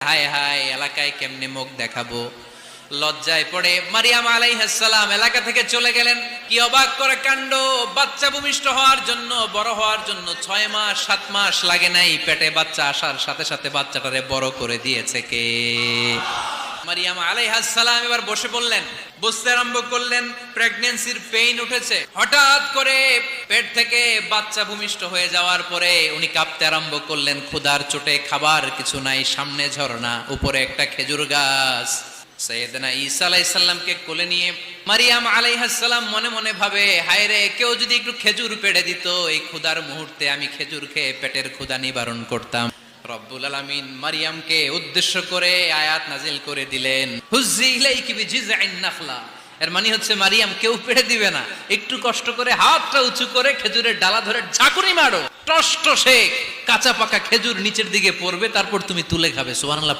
হায় হায়, এলাকায় কেমনে মুখ দেখাবো। লজ্জায় পড়ে মারিয়াম আলাইহিস সালাম এলাকা থেকে চলে গেলেন। কি অবাক করে কাণ্ড! বাচ্চা ভূমিষ্ঠ হওয়ার জন্য, বড় হওয়ার জন্য 6 মাস 7 মাস লাগে নাই, পেটে বাচ্চা আসার সাথে সাথে বাচ্চাটারে বড় করে দিয়েছে কে? মারিয়াম আলাইহিস সালাম এবার বসে পড়লেন, বুঝতে আরম্ভ করলেন প্রেগন্যান্সির পেইন উঠেছে। হঠাৎ করে পেট থেকে বাচ্চা ভূমিষ্ঠ হয়ে যাওয়ার পরে উনি কাঁপতে আরম্ভ করলেন। ক্ষুধার চোটে খাবার কিছু নাই, সামনে ঝর্ণা, উপরে একটা খেজুর গাছ। সাইয়েদনা ঈসা আলাইহিস সালামকে কোলে নিয়ে মারিয়াম আলাইহিস সালাম মনে মনে ভাবে, হায় রে, কেউ যদি একটু খেজুর পেড়ে দিত, এই ক্ষুধার মুহূর্তে আমি খেজুর খেয়ে পেটের ক্ষুধা নিবারণ করতাম। রব্বুল আলামিন মারিয়ামকে উদ্দেশ্য করে আয়াত নাজিল করে দিলেন, হুজ্জি ইলাইকি বিজিযআইন নাখলা। এর মানে হচ্ছে, মারিয়াম, কেউ পেড়ে দিবে না, একটু কষ্ট করে হাতটা উঁচু করে খেজুরের ডালা ধরে ঝাঁকুনি মারো, টস টসে কাঁচা পাকা খেজুর নিচের দিকে পড়বে, তারপর তুমি তুলে খাবে। সুবহানাল্লাহ।